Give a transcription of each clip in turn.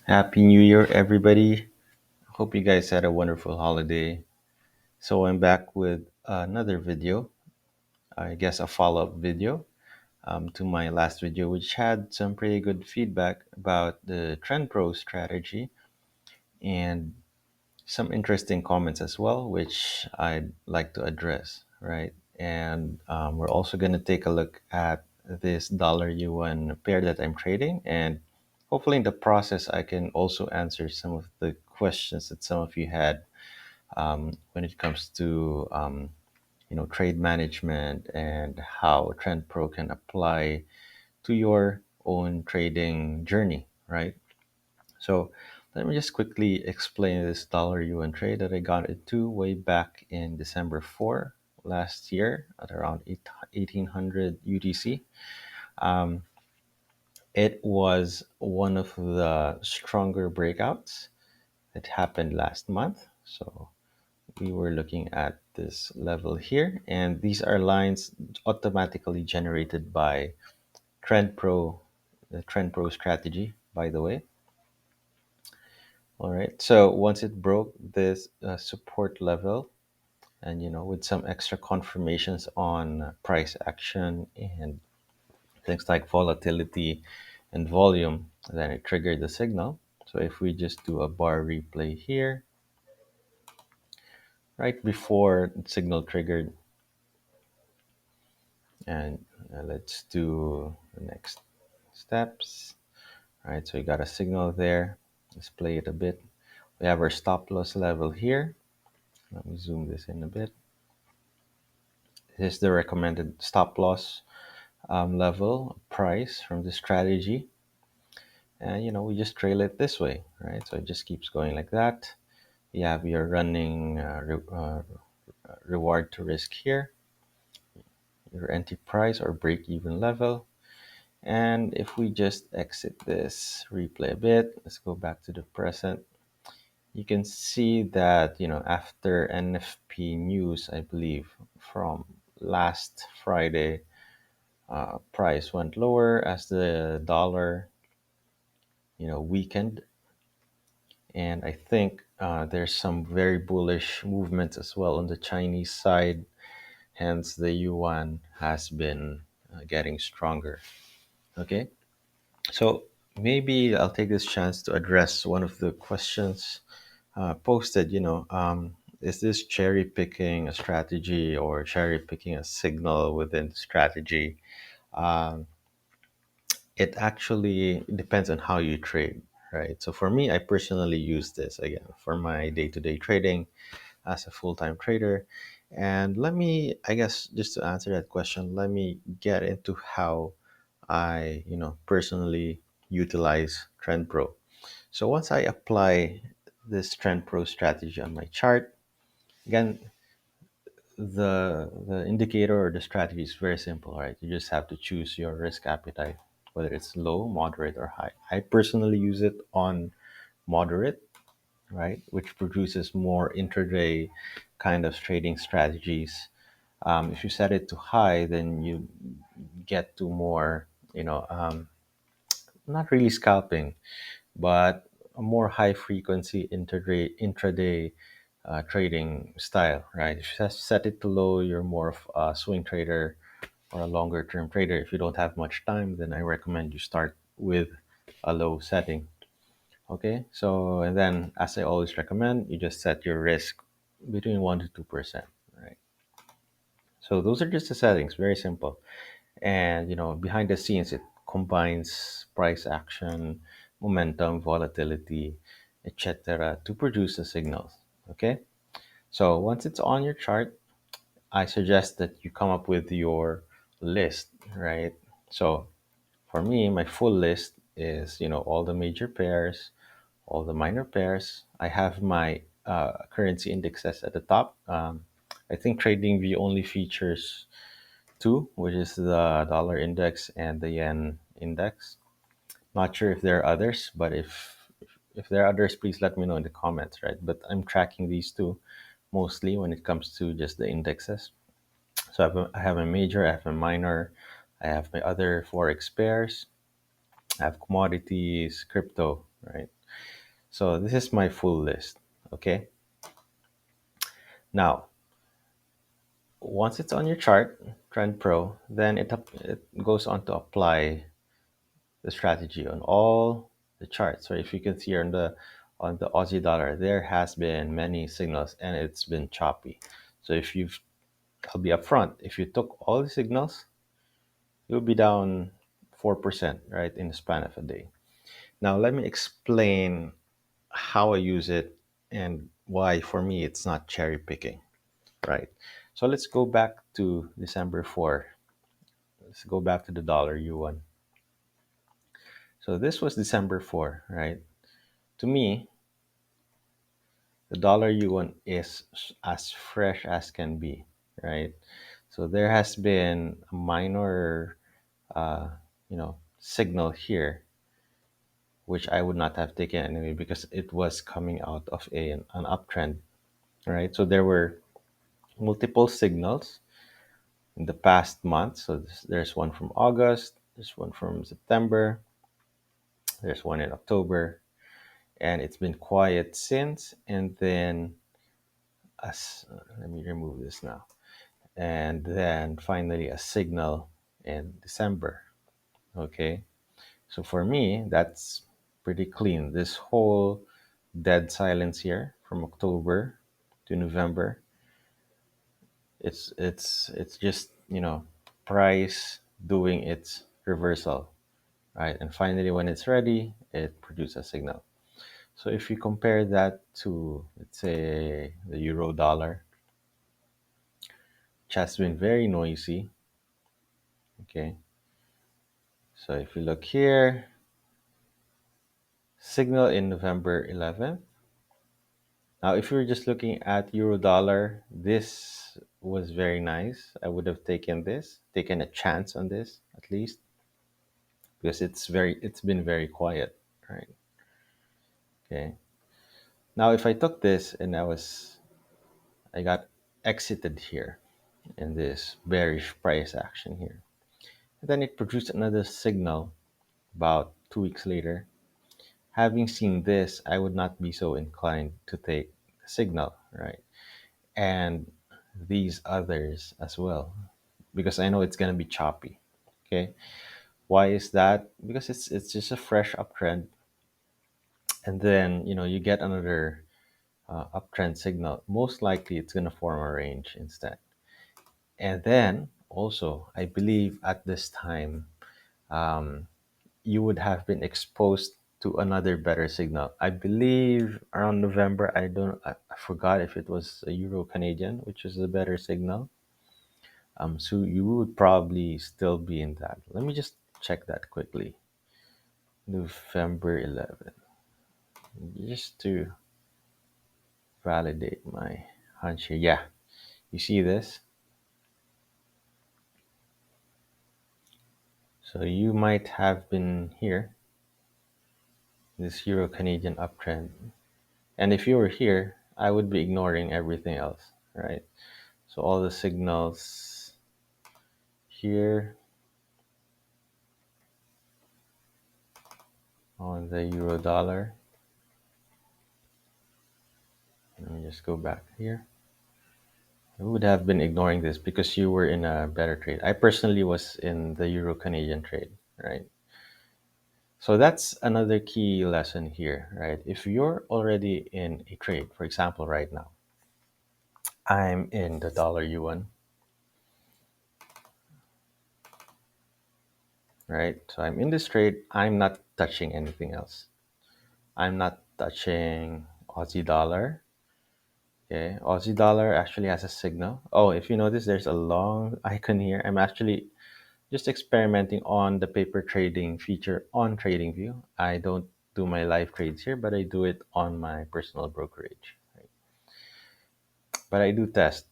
Happy New Year, everybody. Hope you guys had a wonderful holiday. So, I'm back with another video, I guess a follow up video to my last video, which had some pretty good feedback about the Trend Pro strategy and some interesting comments as well, which I'd like to address, right? And we're also going to take a look at this dollar yuan pair that I'm trading. And hopefully, in the process, I can also answer some of the questions that some of you had when it comes to trade management and how Trend Pro can apply to your own trading journey, right? So let me just quickly explain this dollar yuan trade that I got into way back in December 4 last year at around 1800 UTC. Um, it was one of the stronger breakouts that happened last month. So we were looking at this level here, and these are lines automatically generated by Trend Pro, the Trend Pro strategy, by the way. All right. So once it broke this support level, and with some extra confirmations on price action and things like volatility and volume, then it triggered the signal. So if we just do a bar replay here, right before the signal triggered, and let's do the next steps. All right. So we got a signal there. Let's play it a bit. We have our stop loss level here. Let me zoom this in a bit. This is the recommended stop loss level price from the strategy, and we just trail it this way, right? So it just keeps going like that. You have your running reward to risk here, your entry price or break even level. And if we just exit this replay a bit, let's go back to the present. You can see that after NFP news, I believe from last Friday, price went lower as the dollar weakened, and I think there's some very bullish movements as well on the Chinese side. Hence, the yuan has been getting stronger. Okay, so maybe I'll take this chance to address one of the questions posted. Is this cherry picking a strategy or cherry picking a signal within the strategy? Um, it actually depends on how you trade, right? So for me, I personally use this again for my day-to-day trading as a full-time trader. And let me, I guess, just to answer that question, let me get into how I personally utilize Trend Pro. So once I apply this Trend Pro strategy on my chart, again, the indicator or the strategy is very simple, right? You just have to choose your risk appetite, whether it's low, moderate, or high. I personally use it on moderate, right, which produces more intraday kind of trading strategies. If you set it to high, then you get to more, not really scalping, but a more high frequency intraday trading style, right? If you set it to low, you're more of a swing trader or a longer term trader. If you don't have much time, then I recommend you start with a low setting. Okay, so and then as I always recommend, you just set your risk between 1 to 2%, right? So those are just the settings, very simple. And behind the scenes, it combines price action, momentum, volatility, etc. to produce the signals. Okay, so once it's on your chart, I suggest that you come up with your list, right? So for me, my full list is all the major pairs, all the minor pairs. I have my currency indexes at the top. I think TradingView only features two, which is the dollar index and the yen index. Not sure if there are others, but if there are others, please let me know in the comments, right? But I'm tracking these two mostly when it comes to just the indexes. So I have a major, I have a minor, I have my other forex pairs, I have commodities, crypto, right? So this is my full list. Okay. Now, once it's on your chart, Trend Pro, then it goes on to apply the strategy on all the charts. So if you can see here on the Aussie dollar, there has been many signals and it's been choppy. So if you've I'll be upfront, if you took all the signals, you'll be down 4%, right, in the span of a day. Now let me explain how I use it and why for me it's not cherry picking, right? So let's go back to December 4. Let's go back to the dollar yuan. So this was December 4, right? To me, the dollar yuan is as fresh as can be, right? So there has been a minor, signal here, which I would not have taken anyway because it was coming out of an uptrend, right? So there were multiple signals in the past month. So there's one from August, there's one from September, there's one in October, and it's been quiet since. And then, let me remove this now. And then finally, a signal in December. Okay. So for me, that's pretty clean. This whole dead silence here from October to November, it's just, price doing its reversal, right? And finally, when it's ready, it produces a signal. So if you compare that to, let's say, the euro dollar, which has been very noisy, okay. So if you look here, signal in November 11th. Now, if you were just looking at euro dollar, this was very nice. I would have taken a chance on this at least, because it's been very quiet, right? Okay. Now, if I took this and I got exited here in this bearish price action here, and then it produced another signal about 2 weeks later. Having seen this, I would not be so inclined to take the signal, right? And these others as well, because I know it's gonna be choppy. Okay, why is that? Because it's just a fresh uptrend, and then you get another uptrend signal. Most likely, it's gonna form a range instead. And then also, I believe at this time, um, you would have been exposed to another better signal. I believe around November. I forgot if it was a Euro Canadian, which is a better signal. So you would probably still be in that. Let me just check that quickly. November 11th, just to validate my hunch here. Yeah, you see this? So you might have been here, this Euro Canadian uptrend. And if you were here, I would be ignoring everything else, right? So all the signals here on the euro dollar. Let me just go back here. I would have been ignoring this because you were in a better trade. I personally was in the Euro Canadian trade, right? So that's another key lesson here, right? If you're already in a trade, for example, right now, I'm in the dollar yuan, right? So I'm in this trade, I'm not touching anything else. I'm not touching Aussie dollar. Okay, Aussie dollar actually has a signal. Oh, if you notice, there's a long icon here. I'm actually just experimenting on the paper trading feature on TradingView. I don't do my live trades here, but I do it on my personal brokerage. Right? But I do test,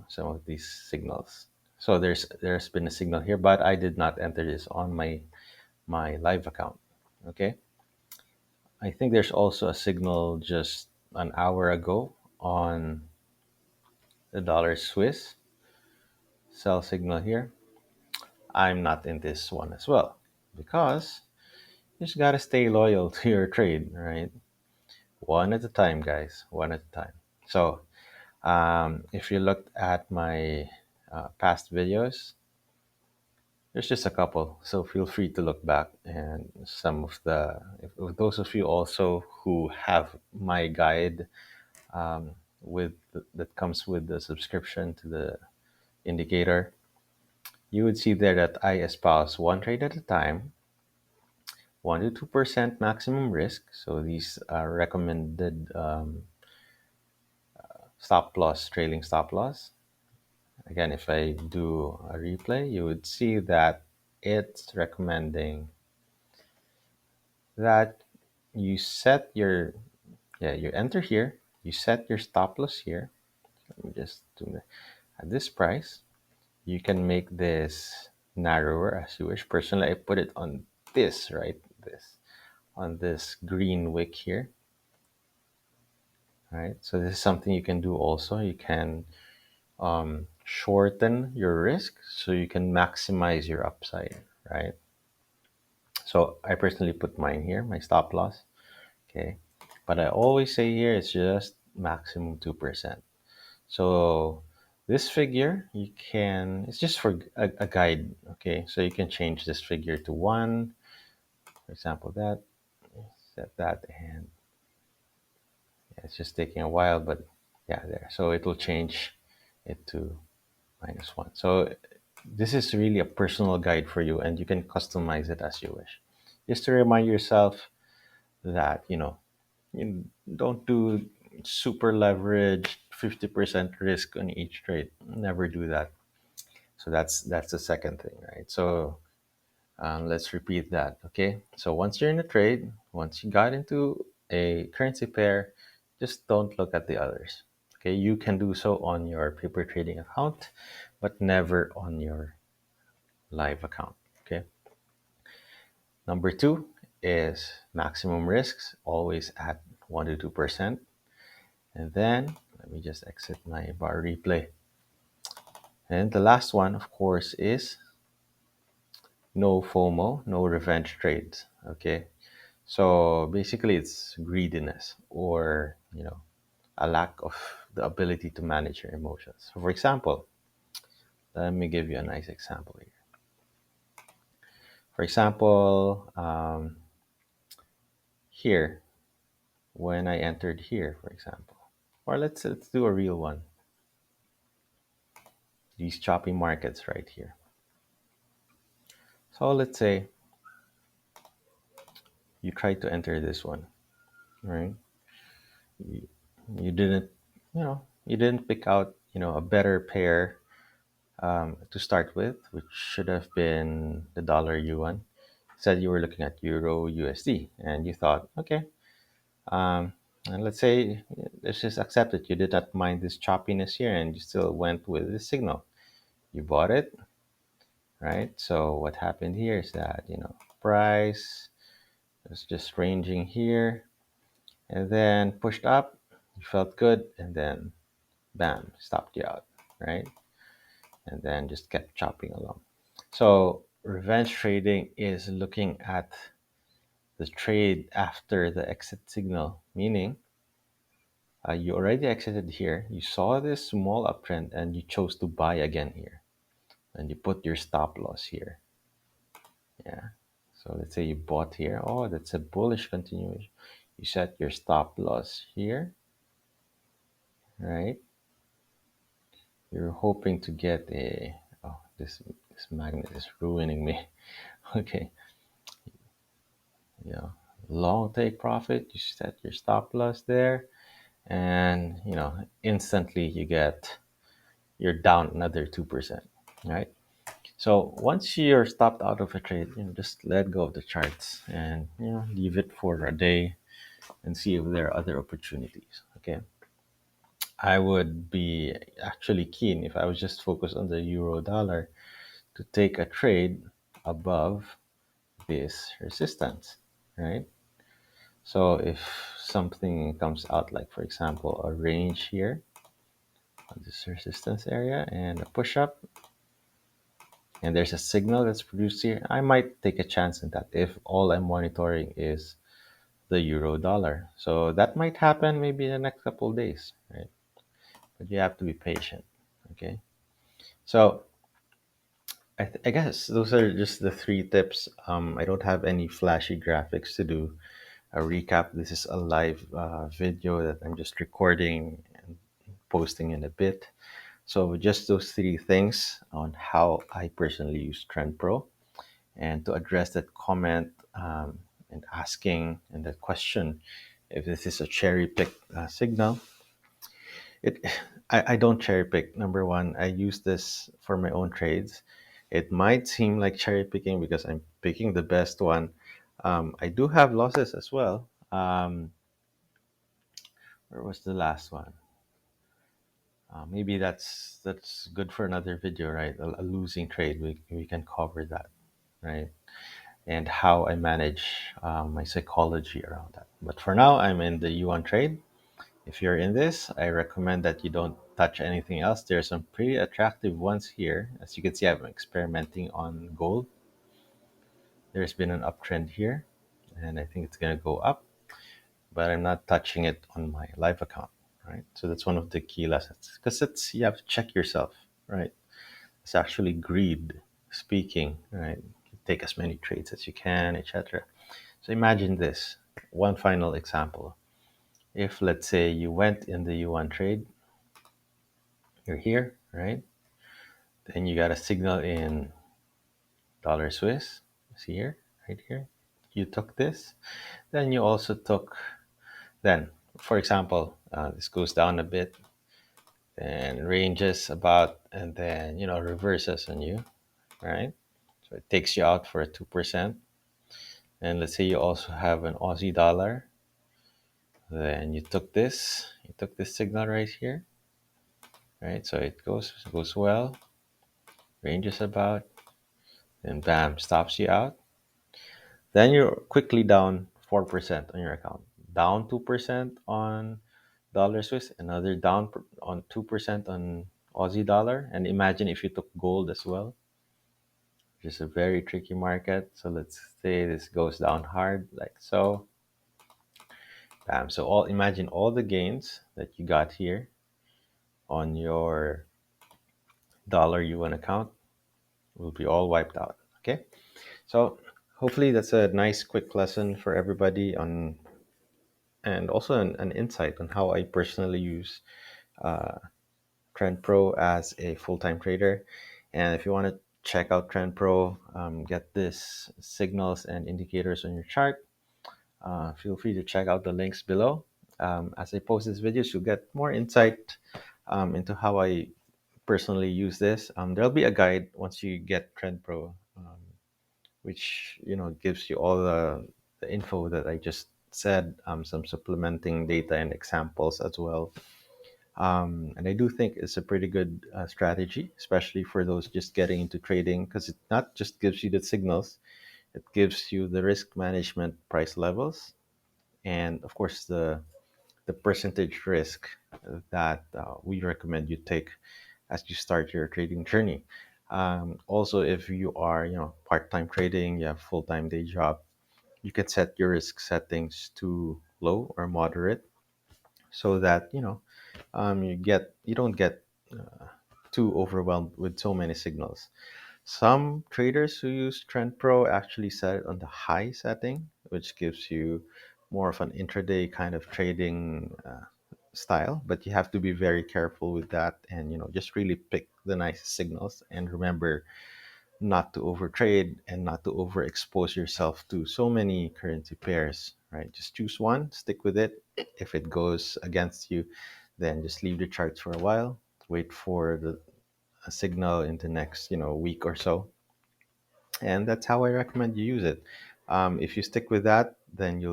some of these signals. So there's been a signal here, but I did not enter this on my live account. Okay. I think there's also a signal just an hour ago on the dollar Swiss sell signal here. I'm not in this one as well because you just gotta stay loyal to your trade, right? One at a time, guys. One at a time. So, if you looked at my past videos, there's just a couple. So feel free to look back, and some of the if those of you also who have my guide with that comes with the subscription to the indicator, you would see there that I espouse one trade at a time, 1 to 2% maximum risk. So these are recommended stop loss, trailing stop loss. Again, if I do a replay, you would see that it's recommending that you set your, yeah, you enter here, you set your stop loss here. Let me just do that. At this price, you can make this narrower as you wish. Personally, I put it on this, right? This, on this green wick here, right? So this is something you can do also. You can shorten your risk so you can maximize your upside, right? So I personally put mine here, my stop loss. Okay. But I always say here it's just maximum 2%. So this figure, you can, it's just for a guide. Okay. So you can change this figure to 1, for example, that, set that, and yeah, it's just taking a while, but yeah, there. So it will change it to -1. So this is really a personal guide for you, and you can customize it as you wish. Just to remind yourself that, you don't do super leverage 50% risk on each trade. Never do that. So that's the second thing, right? So let's repeat that. Okay, so once you're in a trade, once you got into a currency pair, just don't look at the others. Okay, you can do so on your paper trading account, but never on your live account. Okay, number two is maximum risks, always at 1 to 2%. And then let me just exit my bar replay. And the last one, of course, is no FOMO, no revenge trades. Okay. So basically, it's greediness, or, a lack of the ability to manage your emotions. So, for example, let me give you a nice example here. For example, here, when I entered here, for example, or let's do a real one. These choppy markets right here. So let's say you try to enter this one, right? You, you didn't, you didn't pick out, a better pair to start with, which should have been the dollar yuan. Said you were looking at euro USD, and you thought, okay, and let's say let's just accept it. You did not mind this choppiness here, and you still went with the signal. You bought it, right? So what happened here is that, price was just ranging here, and then pushed up. You felt good, and then bam, stopped you out, right? And then just kept chopping along. So revenge trading is looking at the trade after the exit signal, meaning you already exited here, you saw this small uptrend, and you chose to buy again here, and you put your stop loss here. Yeah. So let's say you bought here. Oh, that's a bullish continuation. You set your stop loss here, right? You're hoping to get a, oh, this magnet is ruining me. Okay, yeah, long take profit. You set your stop loss there, and instantly you're down another 2%, right? So once you're stopped out of a trade, just let go of the charts, and leave it for a day and see if there are other opportunities. Okay, I would be actually keen if I was just focused on the euro dollar to take a trade above this resistance, right? So if something comes out, like for example a range here on this resistance area and a push up, and there's a signal that's produced here, I might take a chance in that if all I'm monitoring is the euro dollar. So that might happen maybe in the next couple of days, right? But you have to be patient. Okay. So I guess those are just the three tips. I don't have any flashy graphics to do a recap. This is a live video that I'm just recording and posting in a bit. So just those three things on how I personally use Trend Pro. And to address that comment and asking and that question, if this is a cherry pick signal, it I don't cherry pick. Number one, I use this for my own trades. It might seem like cherry picking because I'm picking the best one. I do have losses as well. Where was the last one? Maybe that's good for another video, right? A losing trade, we can cover that, right? And how I manage my psychology around that. But for now, I'm in the yuan trade. If you're in this, I recommend that you don't touch anything else. There's some pretty attractive ones here. As you can see, I'm experimenting on gold. There's been an uptrend here, and I think it's going to go up, but I'm not touching it on my live account, right? So that's one of the key lessons because it's you have to check yourself, right? It's actually greed speaking, right? You take as many trades as you can, etc. So imagine this. One final example. If let's say you went in the yuan trade, you're here, right? Then you got a signal in dollar Swiss. See here, right here. You took this. Then you also took, then, for example, this goes down a bit and ranges about, and then, reverses on you, right? So it takes you out for a 2%. And let's say you also have an Aussie dollar. Then you took this signal right here, right? So it goes well, ranges about, and bam, stops you out. Then you're quickly down 4% on your account, down 2% on dollar Swiss, another down on 2% on Aussie dollar. And imagine if you took gold as well, which is a very tricky market. So let's say this goes down hard like so. Bam. So imagine all the gains that you got here on your dollar yuan account will be all wiped out. Okay. So hopefully that's a nice quick lesson for everybody on, and also an insight on how I personally use Trend Pro as a full-time trader. And if you want to check out Trend Pro, get this signals and indicators on your chart, feel free to check out the links below. As I post these videos, you'll get more insight into how I personally use this. There'll be a guide once you get Trend Pro, which gives you all the info that I just said, some supplementing data and examples as well. And I do think it's a pretty good strategy, especially for those just getting into trading, because it not just gives you the signals, it gives you the risk management price levels, and of course the percentage risk that we recommend you take as you start your trading journey. Also, if you are part-time trading, you have full-time day job, you can set your risk settings to low or moderate so that you don't get too overwhelmed with so many signals. Some traders who use Trend Pro actually set it on the high setting, which gives you more of an intraday kind of trading style. But you have to be very careful with that, and just really pick the nice signals. And remember not to overtrade and not to overexpose yourself to so many currency pairs. Right? Just choose one, stick with it. If it goes against you, then just leave the charts for a while. Wait for the a signal in the next week or so, and that's how I recommend you use it. If you stick with that, then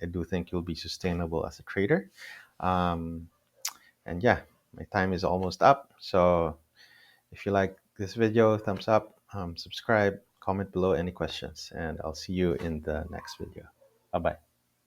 I do think you'll be sustainable as a trader. um, and yeah, my time is almost up, so if you like this video, thumbs up, subscribe, comment below any questions, and I'll see you in the next video. Bye bye.